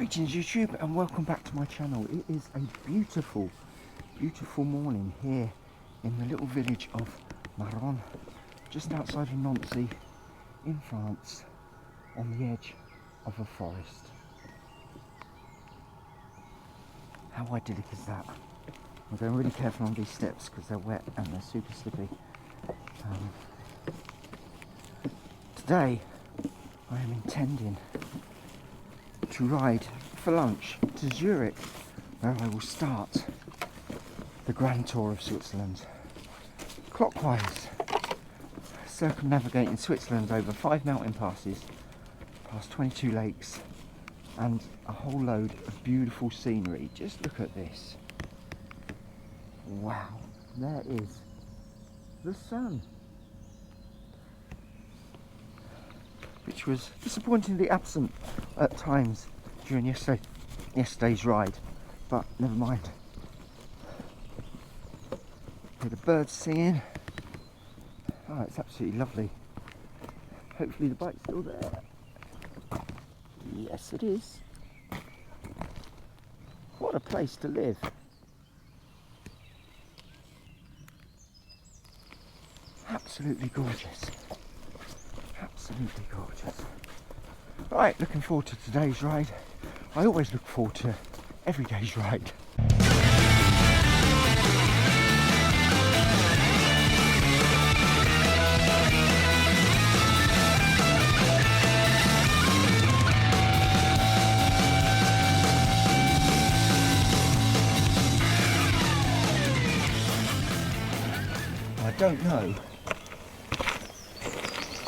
Greetings YouTube and welcome back to my channel. It is a beautiful morning here in the little village of Maron, just outside of Nancy in France, on the edge of a forest. How idyllic is that? I'm going really careful on these steps because they're wet and they're super slippy. Today I am intending to ride for lunch to Zurich, where I will start the grand tour of Switzerland. Clockwise, circumnavigating Switzerland over 5 mountain passes, past 22 lakes, and a whole load of beautiful scenery. Just look at this. Wow, there is the sun, which was disappointingly absent at times during yesterday's ride, but never mind. Hear the birds singing. Oh, it's absolutely lovely. Hopefully the bike's still there. Yes, it is. What a place to live. Absolutely gorgeous. Absolutely gorgeous. Right, looking forward to today's ride. I always look forward to every day's ride.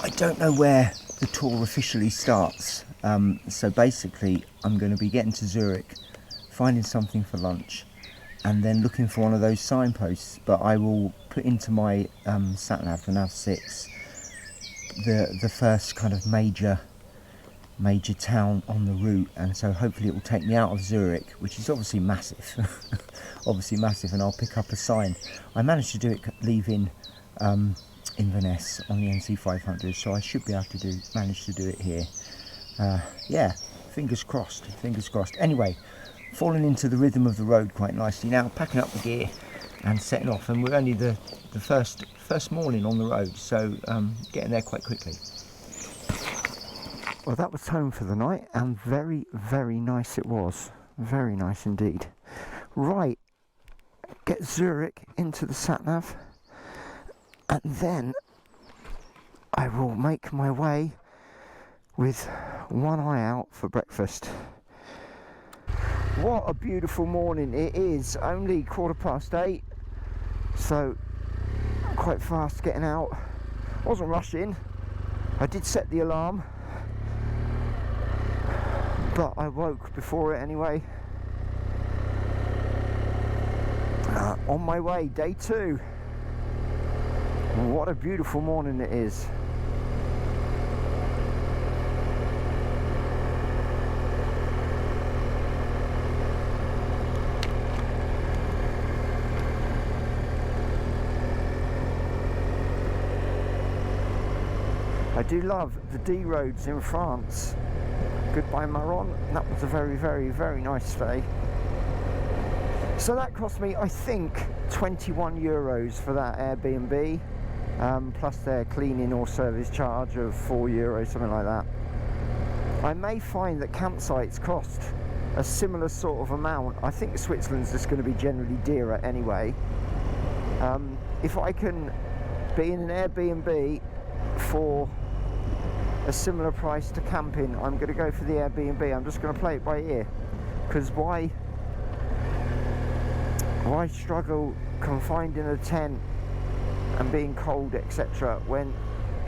I don't know where the tour officially starts, so basically I'm going to be getting to Zurich, finding something for lunch, and then looking for one of those signposts. But I will put into my sat-nav, the nav6, the first kind of major town on the route, and so hopefully it will take me out of Zurich, which is obviously massive, and I'll pick up a sign. I managed to do it leaving Inverness on the NC 500, so I should be able to manage to do it here. Yeah, fingers crossed. Anyway, falling into the rhythm of the road quite nicely now, packing up the gear and setting off, and we're only the first morning on the road, so getting there quite quickly. Well, that was home for the night, and very nice it was. Very nice indeed. Right, get Zurich into the sat-nav, and then I will make my way with one eye out for breakfast. What a beautiful morning it is. Only 8:15, so quite fast getting out. Wasn't rushing. I did set the alarm, but I woke before it anyway. On my way, day 2. What a beautiful morning it is. I do love the D roads in France. Goodbye Maron. That was a very nice stay. So that cost me, I think, 21 euros for that Airbnb, plus their cleaning or service charge of 4 euros, something like that. I may find that campsites cost a similar sort of amount. I think Switzerland's just going to be generally dearer anyway. If I can be in an Airbnb for a similar price to camping, I'm going to go for the Airbnb. I'm just going to play it by ear, because why struggle confined in a tent and being cold, etc., when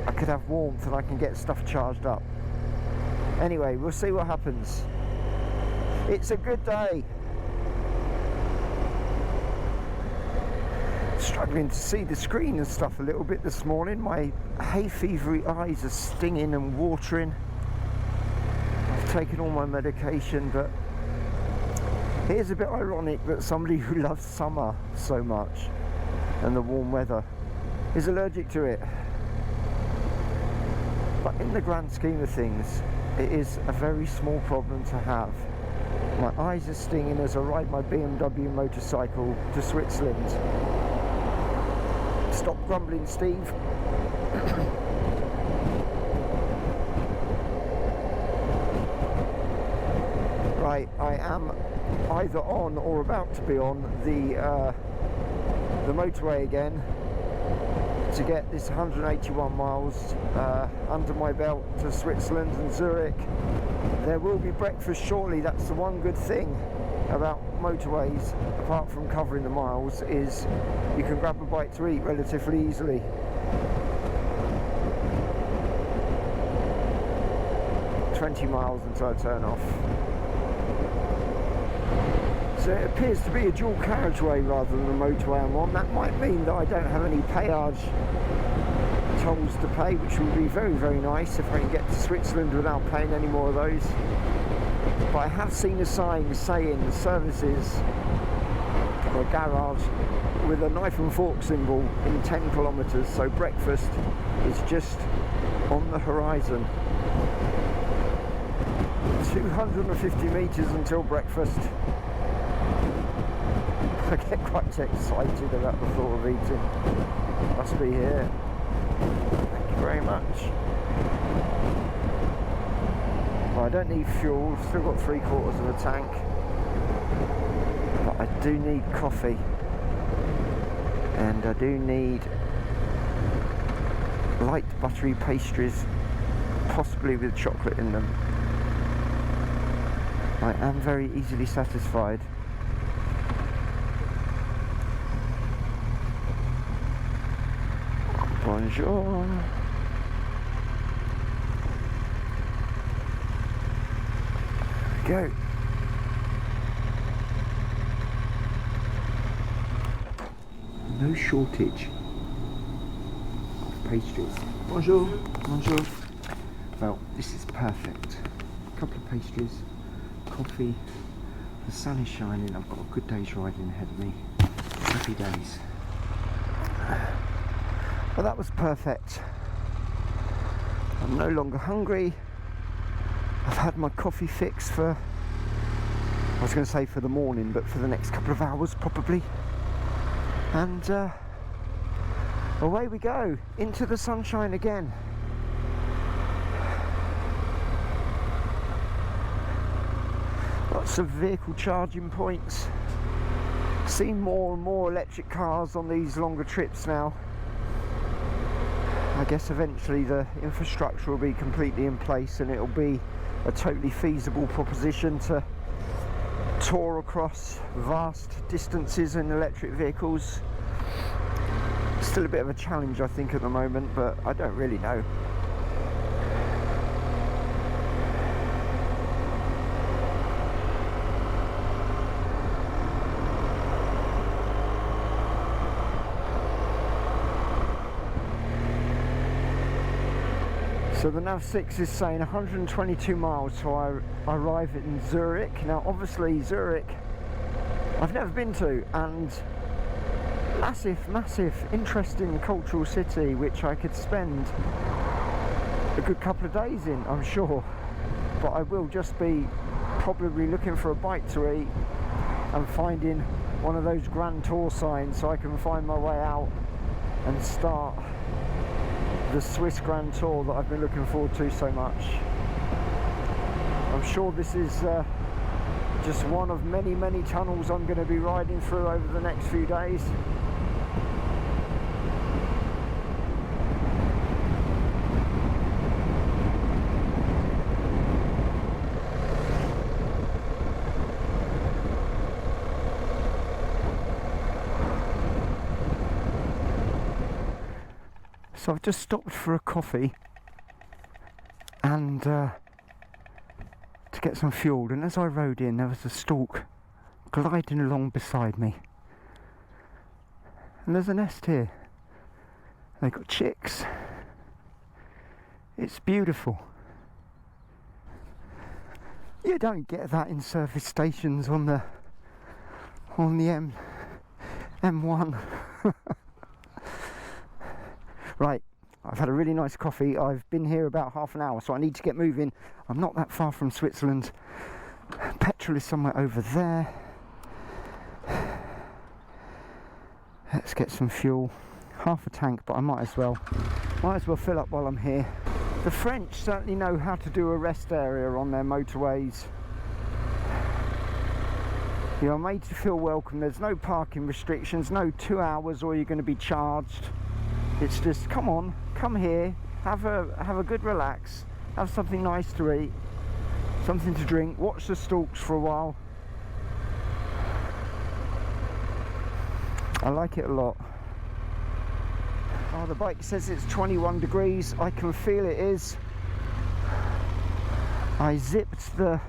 I could have warmth and I can get stuff charged up. Anyway, we'll see what happens. It's a good day. Struggling to see the screen and stuff a little bit this morning. My hay fevery eyes are stinging and watering. I've taken all my medication, but here's a bit ironic that somebody who loves summer so much and the warm weather is allergic to it. But in the grand scheme of things, it is a very small problem to have. My eyes are stinging as I ride my BMW motorcycle to Switzerland. Stop grumbling, Steve. Right, I am either on or about to be on the motorway again to get this 181 miles under my belt to Switzerland and Zurich. There will be breakfast shortly. That's the one good thing about motorways, apart from covering the miles, is you can grab a bite to eat relatively easily. "20 miles until I turn off." So it appears to be a dual carriageway rather than a motorway I'm on. That might mean that I don't have any peage tolls to pay, which would be very, very nice if I can get to Switzerland without paying any more of those. But I have seen a sign saying services or a garage with a knife and fork symbol in 10 kilometres, so breakfast is just on the horizon. 250 metres until breakfast. I get quite excited about the thought of eating. Must be here. Thank you very much. Well, I don't need fuel, I've still got 3/4 of a tank. But I do need coffee. And I do need light buttery pastries, possibly with chocolate in them. I am very easily satisfied. Bonjour. Go. No shortage of pastries. Bonjour. Bonjour. Well, this is perfect. A couple of pastries, coffee. The sun is shining. I've got a good day's riding ahead of me. Happy days. Well, that was perfect. I'm no longer hungry. I've had my coffee fix for, I was going to say for the morning, but for the next couple of hours probably. And away we go, into the sunshine again. Lots of vehicle charging points. See more and more electric cars on these longer trips now. I guess eventually the infrastructure will be completely in place and it'll be a totally feasible proposition to tour across vast distances in electric vehicles. Still a bit of a challenge, I think, at the moment, but I don't really know. So the nav6 is saying 122 miles till I arrive in Zurich. Now obviously Zurich I've never been to, and massive interesting cultural city which I could spend a good couple of days in, I'm sure. But I will just be probably looking for a bite to eat and finding one of those Grand Tour signs so I can find my way out and start the Swiss Grand Tour that I've been looking forward to so much. I'm sure this is just one of many tunnels I'm going to be riding through over the next few days. So I've just stopped for a coffee and to get some fuel, and as I rode in there was a stork gliding along beside me, and there's a nest here. They've got chicks. It's beautiful. You don't get that in service stations on the M1. Right, I've had a really nice coffee. I've been here about half an hour, so I need to get moving. I'm not that far from Switzerland. Petrol is somewhere over there. Let's get some fuel. Half a tank, but I might as well fill up while I'm here. The French certainly know how to do a rest area on their motorways. You're made to feel welcome. There's no parking restrictions, no 2 hours or you're going to be charged. It's just, come on, come here, have a good relax, have something nice to eat, something to drink, watch the stalks for a while. I like it a lot. Oh, the bike says it's 21 degrees. I can feel it is. I zipped the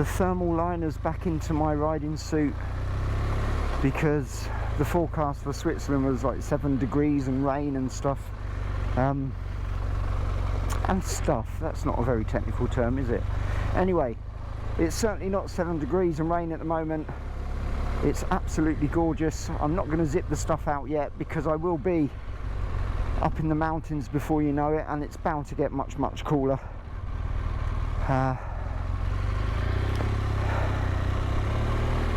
thermal liners back into my riding suit because the forecast for Switzerland was like 7 degrees and rain and stuff. That's not a very technical term, is it? Anyway, it's certainly not 7 degrees and rain at the moment. It's absolutely gorgeous. I'm not going to zip the stuff out yet because I will be up in the mountains before you know it, and it's bound to get much cooler.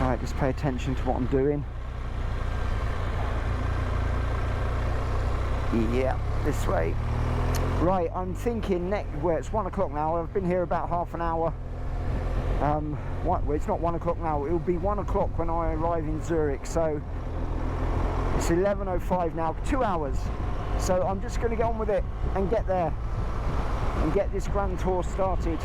Right, just pay attention to what I'm doing. Yeah, this way. Right, I'm thinking well, it's 1 o'clock now. I've been here about half an hour. Well, it's not 1 o'clock now. It will be 1 o'clock when I arrive in Zurich. So it's 11:05 now. 2 hours. So I'm just going to get on with it and get there and get this grand tour started.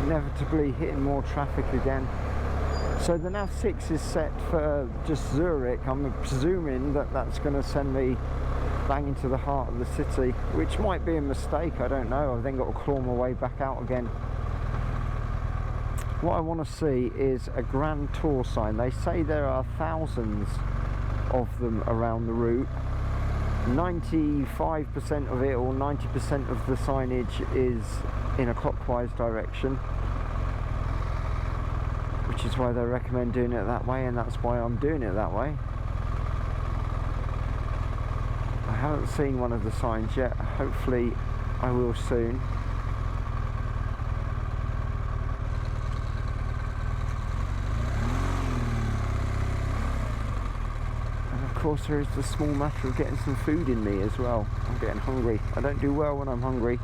Inevitably hitting more traffic again. So the nav 6 is set for just Zurich. I'm presuming that that's going to send me bang into the heart of the city, which might be a mistake, I don't know. I've then got to claw my way back out again. What I want to see is a grand tour sign. They say there are thousands of them around the route. 95% of it, or 90% of the signage is in a clockwise direction, which is why they recommend doing it that way, and that's why I'm doing it that way. I haven't seen one of the signs yet. Hopefully I will soon. And of course there is the small matter of getting some food in me as well. I'm getting hungry. I don't do well when I'm hungry.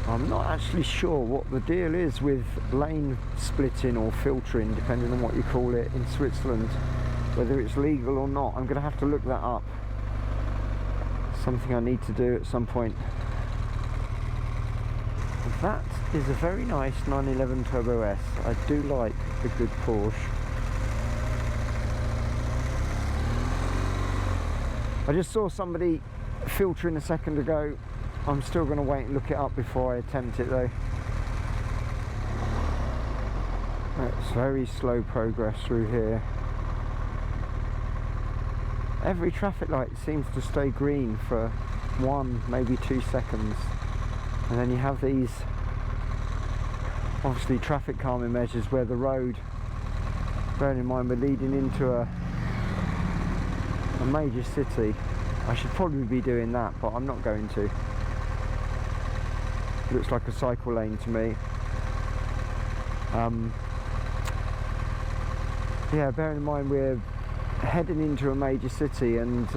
I'm not actually sure what the deal is with lane splitting or filtering, depending on what you call it, in Switzerland. Whether it's legal or not, I'm going to have to look that up. Something I need to do at some point. That is a very nice 911 Turbo S. I do like a good Porsche. I just saw somebody filtering a second ago. I'm still going to wait and look it up before I attempt it though. It's very slow progress through here. Every traffic light seems to stay green for 1, maybe 2 seconds. And then you have these, obviously, traffic calming measures where the road, bearing in mind we're leading into a major city. I should probably be doing that, but I'm not going to. Looks like a cycle lane to me. Yeah, bearing in mind we're heading into a major city, and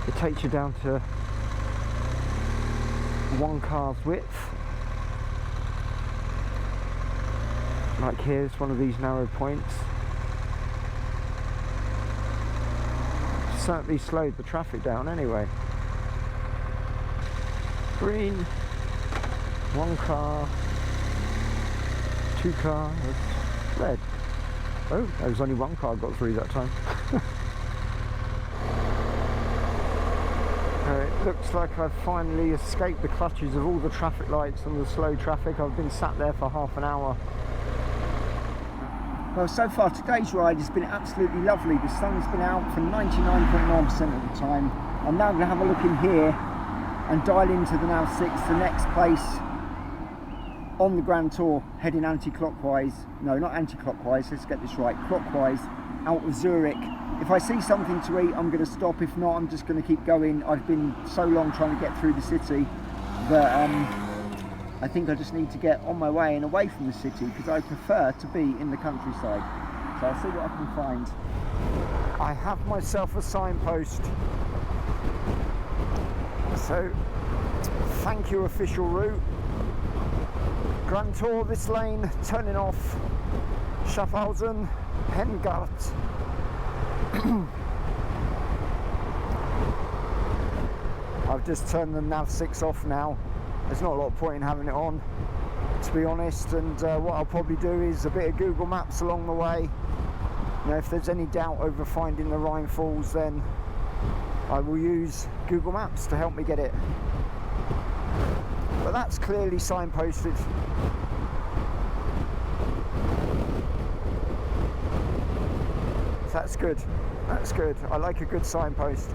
it takes you down to one car's width. Like here's one of these narrow points. Certainly slowed the traffic down anyway. Green, 1 car, 2 cars, red. Oh, there was only 1 car got through that time. It looks like I've finally escaped the clutches of all the traffic lights and the slow traffic. I've been sat there for half an hour. Well, so far today's ride has been absolutely lovely. The sun's been out for 99.9% of the time. I'm now going to have a look in here and dial into the nav 6, the next place on the Grand Tour, heading anti-clockwise. No, not anti-clockwise, let's get this right. Clockwise out of Zurich. if I see something to eat, I'm going to stop. If not, I'm just going to keep going. I've been so long trying to get through the city that I think I just need to get on my way and away from the city, because I prefer to be in the countryside. So I'll see what I can find. I have myself a signpost. So, thank you, official route. Grand Tour, this lane, turning off Schaffhausen, Hengart. I've just turned the nav 6 off now. There's not a lot of point in having it on, to be honest, and what I'll probably do is a bit of Google Maps along the way. You know, if there's any doubt over finding the Rhine Falls, then I will use Google Maps to help me get it. But that's clearly signposted. That's good, that's good. I like a good signpost.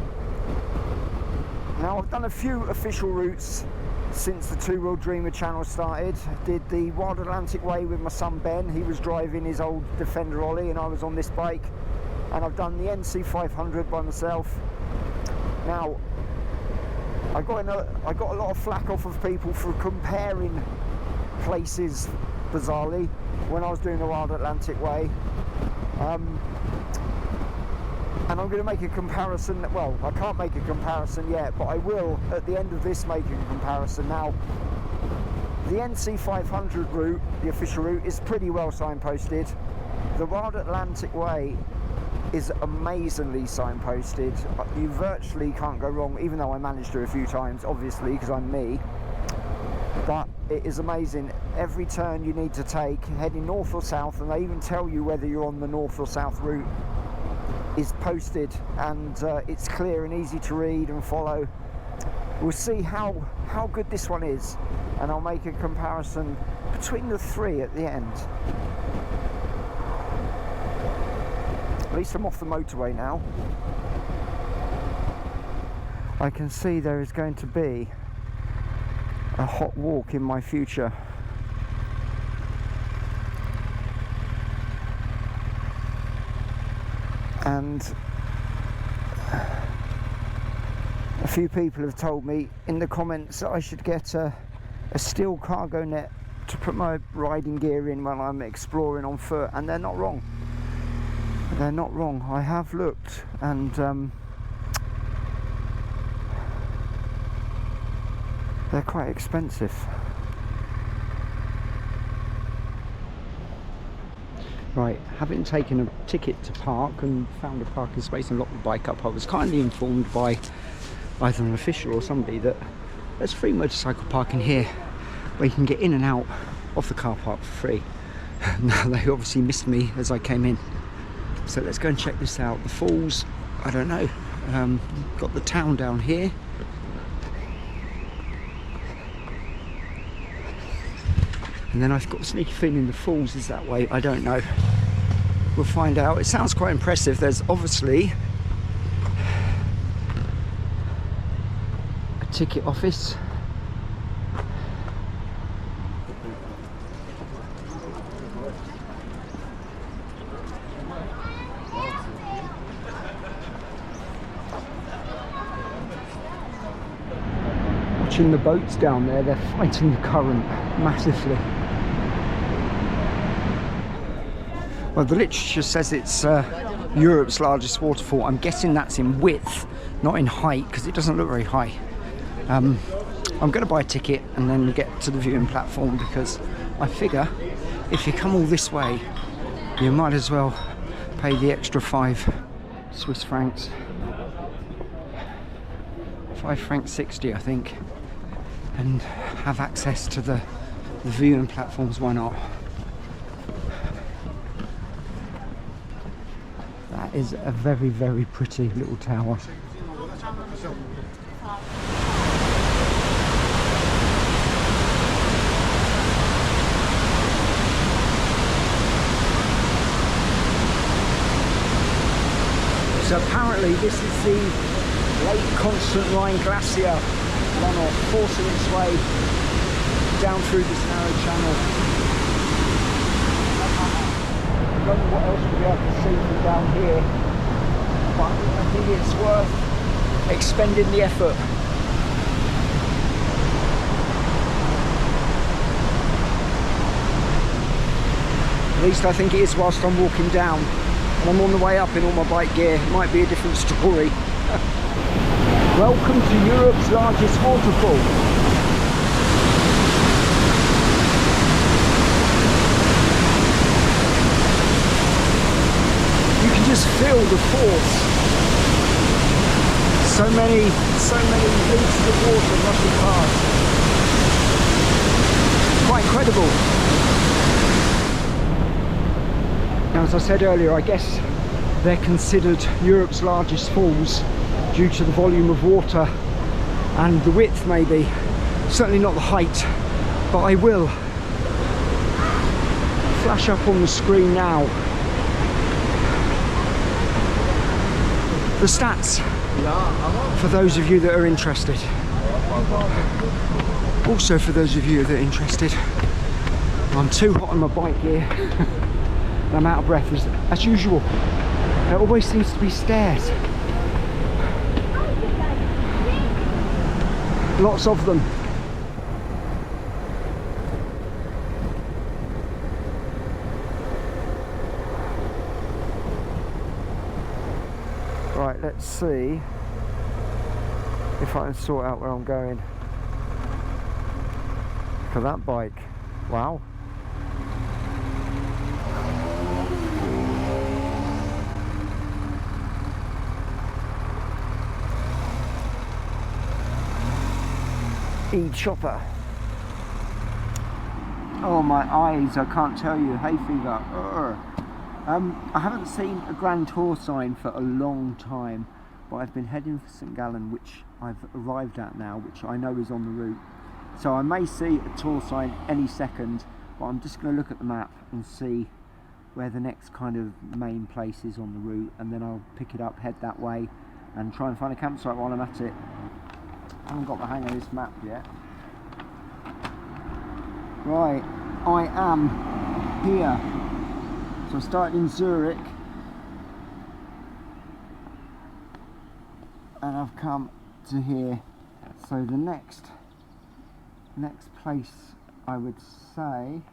Now, I've done a few official routes since the Two Wheel Dreamer channel started. Did the Wild Atlantic Way with my son Ben. He was driving his old Defender Ollie and I was on this bike. And I've done the NC 500 by myself. Now, I got a lot of flack off of people for comparing places, bizarrely, when I was doing the Wild Atlantic Way. And I'm going to make a comparison. Well, I can't make a comparison yet, but I will at the end of this make a comparison. Now, the NC 500 route, the official route, is pretty well signposted. The Wild Atlantic Way is amazingly signposted. You virtually can't go wrong, even though I managed to a few times, obviously, because I'm me. But it is amazing. Every turn you need to take, heading north or south, and they even tell you whether you're on the north or south route, is posted, and it's clear and easy to read and follow. We'll see how good this one is, and I'll make a comparison between the three at the end. At least I'm off the motorway now. I can see there is going to be a hot walk in my future. And a few people have told me in the comments that I should get a steel cargo net to put my riding gear in when I'm exploring on foot, and they're not wrong. They're not wrong. I have looked, and they're quite expensive. Right, having taken a ticket to park and found a parking space and locked the bike up, I was kindly informed by either an official or somebody that there's free motorcycle parking here where you can get in and out of the car park for free. Now, they obviously missed me as I came in. So let's go and check this out. The falls, I don't know. Got the town down here. And then I've got a sneaky feeling the falls is that way. I don't know. We'll find out. It sounds quite impressive. There's obviously a ticket office. Watching the boats down there, they're fighting the current massively. Well, the literature says it's Europe's largest waterfall. I'm guessing that's in width, not in height, because it doesn't look very high. I'm going to buy a ticket and then get to the viewing platform, because I figure if you come all this way, you might as well pay the extra 5 Swiss francs. 5 francs 60, I think, and have access to the viewing platforms. Why not? That is a very, very pretty little tower. So apparently this is the Lake Constant Rhine Glacier runoff forcing its way down through this narrow channel. I don't know what else we'll be able to see from down here. but I think it's worth expending the effort. At least I think it is whilst I'm walking down. And I'm on the way up in all my bike gear. It might be a different story. Welcome to Europe's largest waterfall. You can just feel the force. So many liters of water rushing past. Quite incredible. Now, as I said earlier, I guess they're considered Europe's largest falls due to the volume of water and the width, maybe. Certainly not the height, but I will flash up on the screen now the stats for those of you that are interested. Also, for those of you that are interested, I'm too hot on my bike gear. I'm out of breath as usual. There always seems to be stairs. Lots of them. Right, let's see if I can sort out where I'm going. Look at that bike. Wow. E-chopper. Oh, my eyes, I can't tell you. Hay fever. I haven't seen a Grand Tour sign for a long time, but I've been heading for St Gallen, which I've arrived at now, which I know is on the route. So I may see a tour sign any second, but I'm just going to look at the map and see where the next kind of main place is on the route, and then I'll pick it up, head that way, and try and find a campsite while I'm at it. I haven't got the hang of this map yet. Right, I am here. So I started in Zurich and I've come to here. So the next place, I would say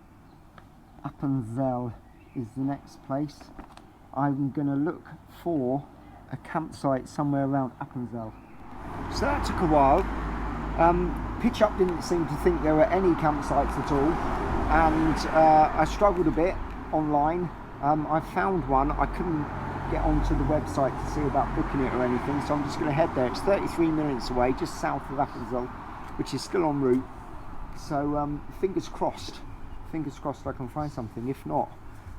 Appenzell is the next place. I'm going to look for a campsite somewhere around Appenzell. So that took a while. Pitch Up didn't seem to think there were any campsites at all, and I struggled a bit online. I found one. I couldn't get onto the website to see about booking it or anything, so I'm just going to head there. It's 33 minutes away, just south of Appenzell, which is still en route. So fingers crossed I can find something. If not,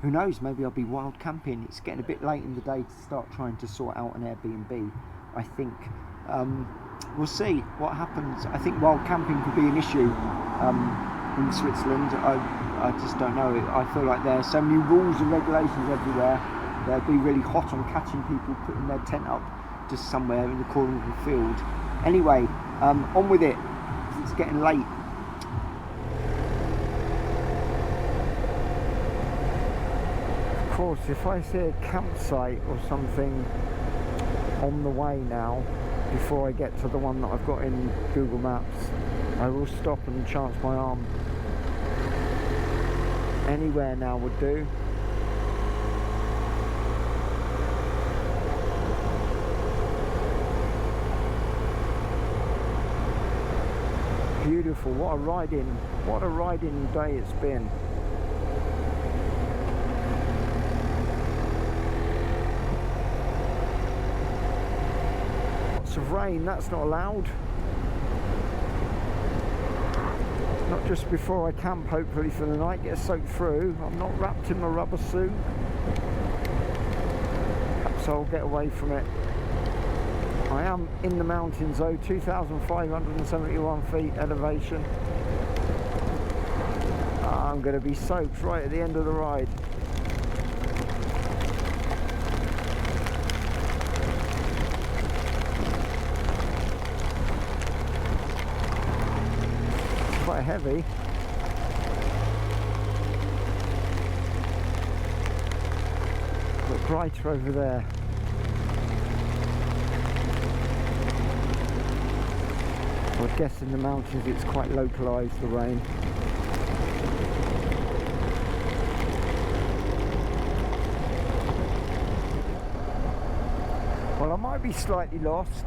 who knows, maybe I'll be wild camping. It's getting a bit late in the day to start trying to sort out an Airbnb, I think. We'll see what happens. I think wild camping could be an issue in Switzerland. I just don't know. I feel like there are so many rules and regulations everywhere. They'll be really hot on catching people putting their tent up just somewhere in the corner of the field. Anyway, on with it, 'cause it's getting late. Of course, if I see a campsite or something on the way now, before I get to the one that I've got in Google Maps, I will stop and chance my arm. Anywhere now would do. Beautiful, what a riding day it's been. Of rain, that's not allowed. Not just before I camp, hopefully for the night, get soaked through. I'm not wrapped in my rubber suit. Perhaps I'll get away from it. I am in the mountains though, 2,571 feet elevation. I'm going to be soaked right at the end of the ride. Quite heavy. Look right over there. I guess in the mountains it's quite localised, the rain. Well, I might be slightly lost.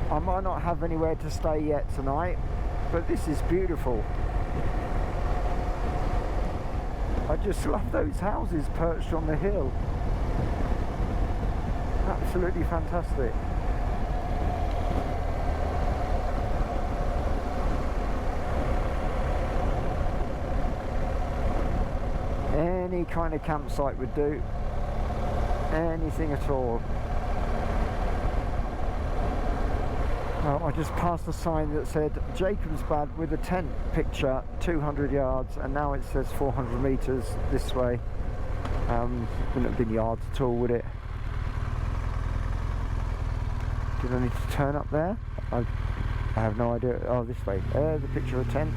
I might not have anywhere to stay yet tonight, but this is beautiful. I just love those houses perched on the hill. Absolutely fantastic. Any kind of campsite would do. Anything at all. Well, I just passed a sign that said Jacobsbad with a tent picture 200 yards, and now it says 400 metres this way. Wouldn't have been yards at all, would it? Did I need to turn up there? I have no idea. Oh, this way. There's a picture of a tent.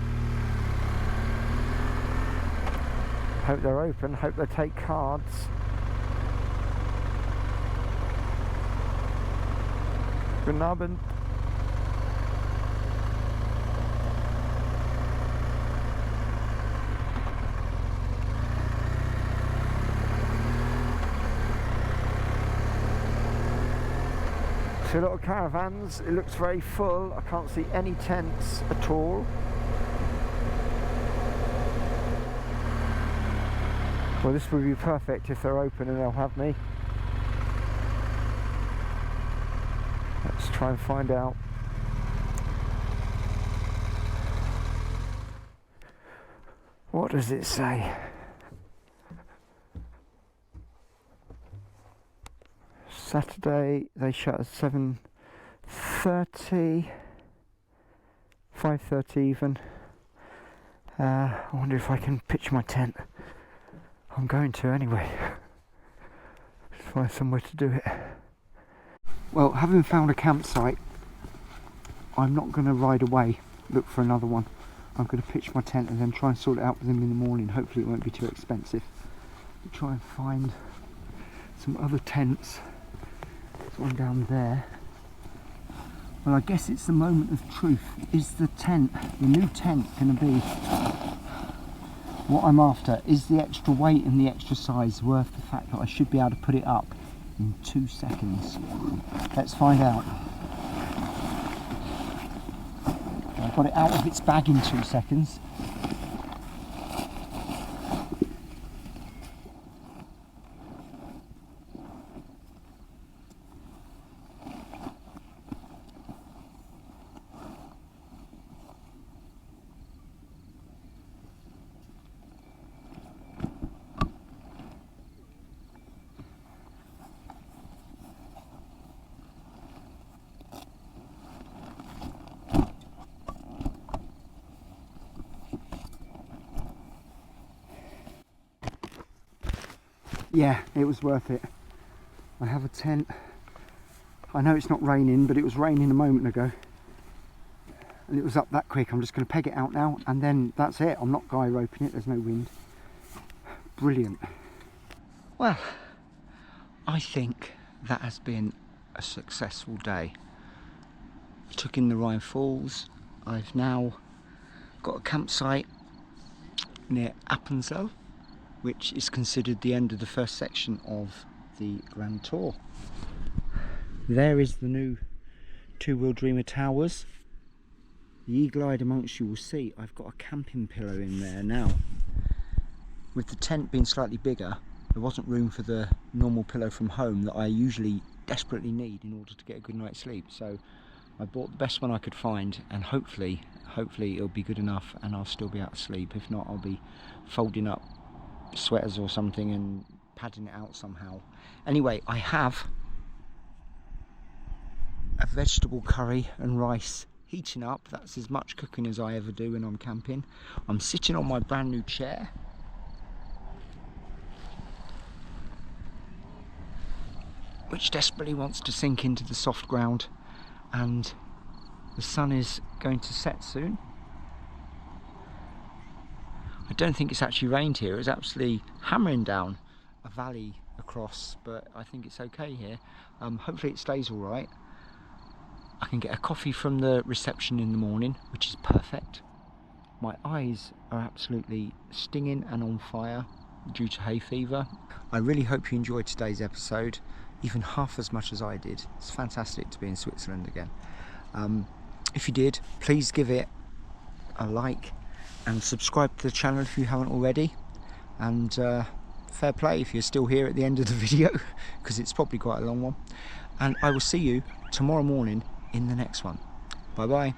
Hope they're open. Hope they take cards. Guten Abend. A lot of caravans. It looks very full. I can't see any tents at all. Well, this would be perfect if they're open and they'll have me. Let's try and find out. What does it say? Saturday they shut at 7:30, 5:30 even. I wonder if I can pitch my tent. I'm going to anyway. Just find somewhere to do it. Well, having found a campsite, I'm not going to ride away, look for another one. I'm going to pitch my tent and then try and sort it out with them in the morning. Hopefully it won't be too expensive. I'll try and find some other tents. There's one down there. Well, I guess it's the moment of truth. Is the tent, the new tent, going to be what I'm after? Is the extra weight and the extra size worth the fact that I should be able to put it up in 2 seconds? Let's find out. I got it out of its bag in 2 seconds. Yeah, it was worth it. I have a tent. I know it's not raining, but it was raining a moment ago. And it was up that quick. I'm just going to peg it out now, and then that's it. I'm not guy roping it, there's no wind. Brilliant. Well, I think that has been a successful day. I took in the Rhine Falls. I've now got a campsite near Appenzell, which is considered the end of the first section of the Grand Tour. There is the new Two-Wheel Dreamer Towers. The eagle-eyed amongst you will see I've got a camping pillow in there now. With the tent being slightly bigger, there wasn't room for the normal pillow from home that I usually desperately need in order to get a good night's sleep. So I bought the best one I could find, and hopefully it'll be good enough and I'll still be able to sleep. If not, I'll be folding up sweaters or something and padding it out somehow. Anyway, I have a vegetable curry and rice heating up. That's as much cooking as I ever do when I'm camping. I'm sitting on my brand new chair, which desperately wants to sink into the soft ground, and the sun is going to set soon. I don't think it's actually rained here. It's absolutely hammering down a valley across, but I think it's okay here. Hopefully it stays all right. I can get a coffee from the reception in the morning, which is perfect. My eyes are absolutely stinging and on fire due to hay fever. I really hope you enjoyed today's episode, even half as much as I did. It's fantastic to be in Switzerland again. If you did, please give it a like and subscribe to the channel if you haven't already. And fair play if you're still here at the end of the video, because it's probably quite a long one. And I will see you tomorrow morning in the next one. Bye bye.